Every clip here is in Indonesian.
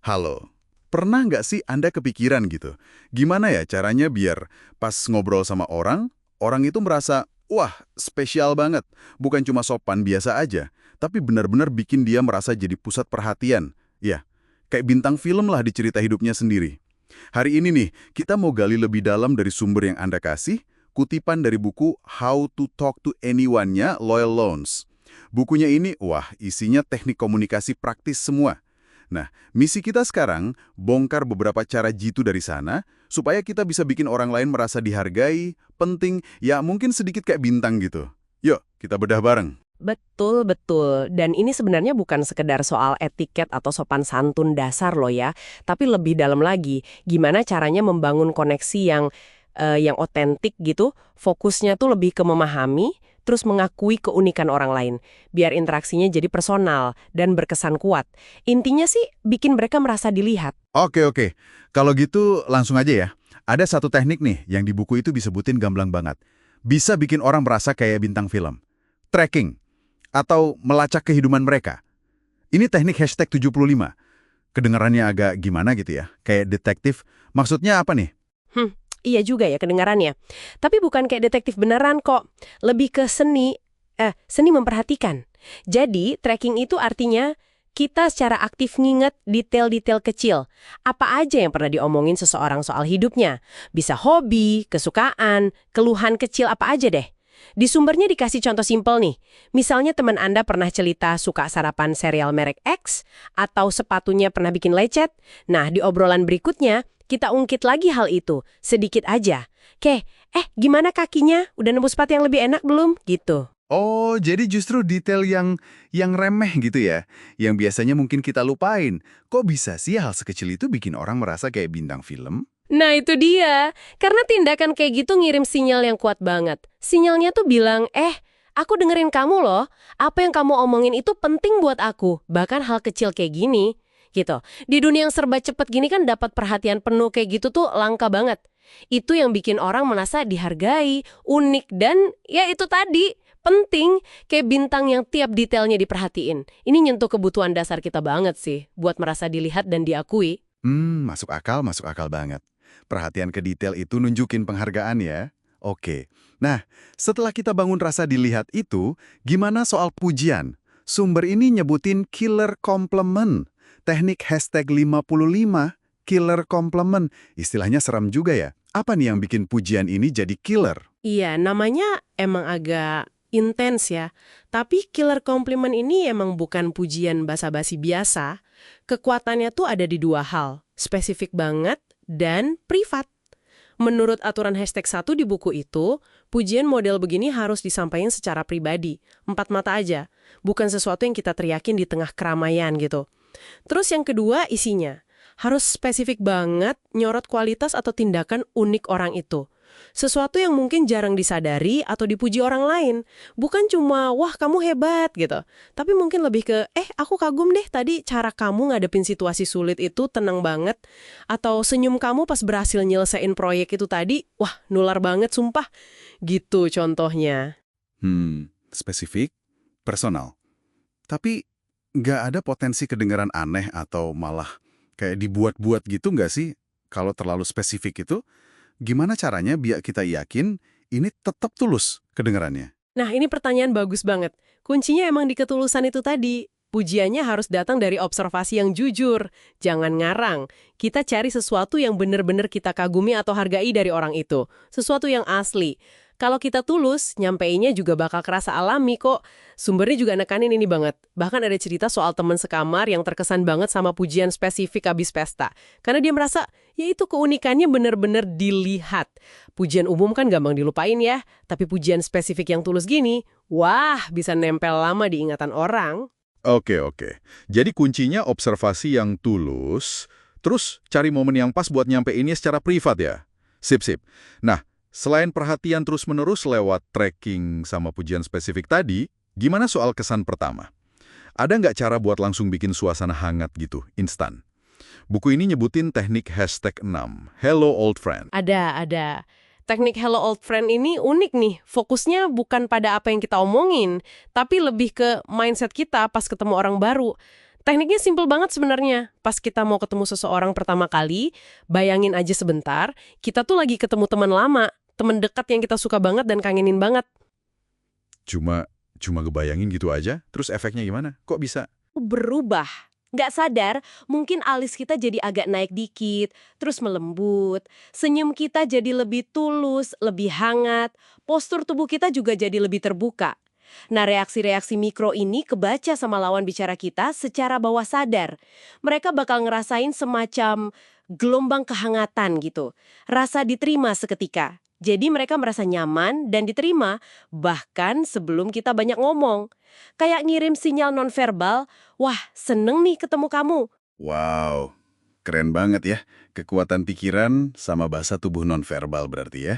Halo, pernah nggak sih Anda kepikiran gitu? Gimana ya caranya biar pas ngobrol sama orang, orang itu merasa, wah, spesial banget. Bukan cuma sopan biasa aja, tapi benar-benar bikin dia merasa jadi pusat perhatian. Ya, kayak bintang film lah di cerita hidupnya sendiri. Hari ini nih, kita mau gali lebih dalam dari sumber yang Anda kasih, kutipan dari buku How to Talk to Anyone-nya Loyal Loans. Bukunya ini, wah, isinya teknik komunikasi praktis semua. Nah, misi kita sekarang bongkar beberapa cara jitu dari sana supaya kita bisa bikin orang lain merasa dihargai, penting, ya mungkin sedikit kayak bintang gitu. Yuk, kita bedah bareng. Betul, betul. Dan ini sebenarnya bukan sekedar soal etiket atau sopan santun dasar loh ya, tapi lebih dalam lagi, gimana caranya membangun koneksi yang otentik gitu, fokusnya tuh lebih ke memahami, terus mengakui keunikan orang lain, biar interaksinya jadi personal dan berkesan kuat. Intinya sih bikin mereka merasa dilihat. Oke. Kalau gitu langsung aja ya. Ada satu teknik nih yang di buku itu disebutin gamblang banget. Bisa bikin orang merasa kayak bintang film. Tracking atau melacak kehidupan mereka. Ini teknik hashtag 75. Kedengarannya agak gimana gitu ya, kayak detektif. Maksudnya apa nih? Iya juga ya kedengarannya. Tapi bukan kayak detektif beneran kok. Lebih ke seni memperhatikan. Jadi, tracking itu artinya kita secara aktif nginget detail-detail kecil. Apa aja yang pernah diomongin seseorang soal hidupnya. Bisa hobi, kesukaan, keluhan kecil apa aja deh. Di sumbernya dikasih contoh simpel nih. Misalnya teman Anda pernah cerita suka sarapan sereal merek X, atau sepatunya pernah bikin lecet. Nah, di obrolan berikutnya, kita ungkit lagi hal itu, sedikit aja. Gimana kakinya? Udah nemu sepatu yang lebih enak belum? Gitu. Oh, jadi justru detail yang remeh gitu ya, yang biasanya mungkin kita lupain. Kok bisa sih hal sekecil itu bikin orang merasa kayak bintang film? Nah itu dia, karena tindakan kayak gitu ngirim sinyal yang kuat banget. Sinyalnya tuh bilang, aku dengerin kamu loh, apa yang kamu omongin itu penting buat aku, bahkan hal kecil kayak gini. Gitu. Di dunia yang serba cepet gini kan dapat perhatian penuh kayak gitu tuh langka banget. Itu yang bikin orang merasa dihargai, unik, dan ya itu tadi, penting, kayak bintang yang tiap detailnya diperhatiin. Ini nyentuh kebutuhan dasar kita banget sih, buat merasa dilihat dan diakui. Masuk akal banget. Perhatian ke detail itu nunjukin penghargaan ya. Oke. Nah, setelah kita bangun rasa dilihat itu, gimana soal pujian? Sumber ini nyebutin killer compliment. Teknik hashtag 55, killer compliment. Istilahnya seram juga ya. Apa nih yang bikin pujian ini jadi killer? Iya, namanya emang agak intens ya. Tapi killer compliment ini emang bukan pujian basa-basi biasa. Kekuatannya tuh ada di dua hal, spesifik banget dan privat. Menurut aturan hashtag 1 di buku itu, pujian model begini harus disampaikan secara pribadi, empat mata aja. Bukan sesuatu yang kita teriakin di tengah keramaian gitu. Terus yang kedua isinya. Harus spesifik banget nyorot kualitas atau tindakan unik orang itu. Sesuatu yang mungkin jarang disadari atau dipuji orang lain. Bukan cuma, wah kamu hebat gitu. Tapi mungkin lebih ke, aku kagum deh tadi cara kamu ngadepin situasi sulit itu tenang banget. Atau senyum kamu pas berhasil nyelesain proyek itu tadi, wah nular banget sumpah. Gitu contohnya. Spesifik, personal. Tapi nggak ada potensi kedengaran aneh atau malah kayak dibuat-buat gitu nggak sih? Kalau terlalu spesifik itu, gimana caranya biar kita yakin ini tetap tulus kedengarannya? Nah, ini pertanyaan bagus banget. Kuncinya emang di ketulusan itu tadi. Pujiannya harus datang dari observasi yang jujur. Jangan ngarang. Kita cari sesuatu yang benar-benar kita kagumi atau hargai dari orang itu. Sesuatu yang asli. Kalau kita tulus, nyampeinnya juga bakal kerasa alami kok. Sumbernya juga nekanin ini banget. Bahkan ada cerita soal teman sekamar yang terkesan banget sama pujian spesifik habis pesta. Karena dia merasa, ya itu keunikannya benar-benar dilihat. Pujian umum kan gampang dilupain ya. Tapi pujian spesifik yang tulus gini, wah bisa nempel lama di ingatan orang. Oke. Jadi kuncinya observasi yang tulus, terus cari momen yang pas buat nyampeinnya secara privat ya? Sip. Nah, selain perhatian terus-menerus lewat tracking sama pujian spesifik tadi, gimana soal kesan pertama? Ada nggak cara buat langsung bikin suasana hangat gitu, instan? Buku ini nyebutin teknik hashtag 6, Hello Old Friend. Ada. Teknik Hello Old Friend ini unik nih. Fokusnya bukan pada apa yang kita omongin, tapi lebih ke mindset kita pas ketemu orang baru. Tekniknya simpel banget sebenarnya. Pas kita mau ketemu seseorang pertama kali, bayangin aja sebentar, kita tuh lagi ketemu teman lama, teman dekat yang kita suka banget dan kangenin banget. Cuma ngebayangin gitu aja, terus efeknya gimana? Kok bisa? Berubah. Nggak sadar, mungkin alis kita jadi agak naik dikit, terus melembut. Senyum kita jadi lebih tulus, lebih hangat. Postur tubuh kita juga jadi lebih terbuka. Nah, reaksi-reaksi mikro ini kebaca sama lawan bicara kita secara bawah sadar. Mereka bakal ngerasain semacam gelombang kehangatan gitu. Rasa diterima seketika. Jadi mereka merasa nyaman dan diterima, bahkan sebelum kita banyak ngomong. Kayak ngirim sinyal nonverbal, wah seneng nih ketemu kamu. Wow, keren banget ya. Kekuatan pikiran sama bahasa tubuh nonverbal berarti ya.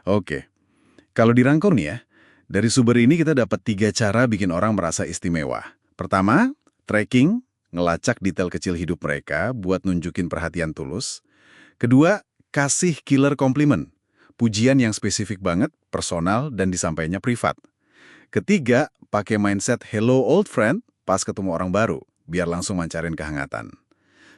Oke, kalau dirangkum nih ya, dari sumber ini kita dapat 3 cara bikin orang merasa istimewa. Pertama, tracking, ngelacak detail kecil hidup mereka buat nunjukin perhatian tulus. Kedua, kasih killer compliment, pujian yang spesifik banget, personal, dan disampaikannya privat. Ketiga, pakai mindset hello old friend pas ketemu orang baru, biar langsung mancarin kehangatan.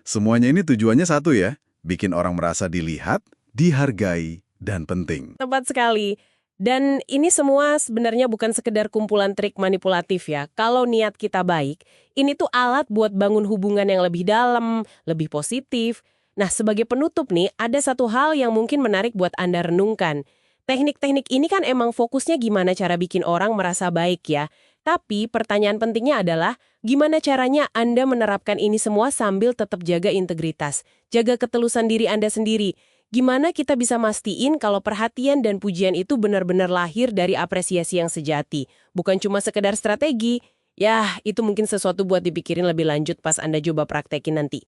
Semuanya ini tujuannya satu ya, bikin orang merasa dilihat, dihargai, dan penting. Tepat sekali. Dan ini semua sebenarnya bukan sekedar kumpulan trik manipulatif ya. Kalau niat kita baik, ini tuh alat buat bangun hubungan yang lebih dalam, lebih positif. Nah, sebagai penutup nih, ada satu hal yang mungkin menarik buat Anda renungkan. Teknik-teknik ini kan emang fokusnya gimana cara bikin orang merasa baik ya. Tapi pertanyaan pentingnya adalah, gimana caranya Anda menerapkan ini semua sambil tetap jaga integritas, jaga ketulusan diri Anda sendiri. Gimana kita bisa mastiin kalau perhatian dan pujian itu benar-benar lahir dari apresiasi yang sejati, bukan cuma sekedar strategi? Ya, itu mungkin sesuatu buat dipikirin lebih lanjut pas Anda coba praktekin nanti.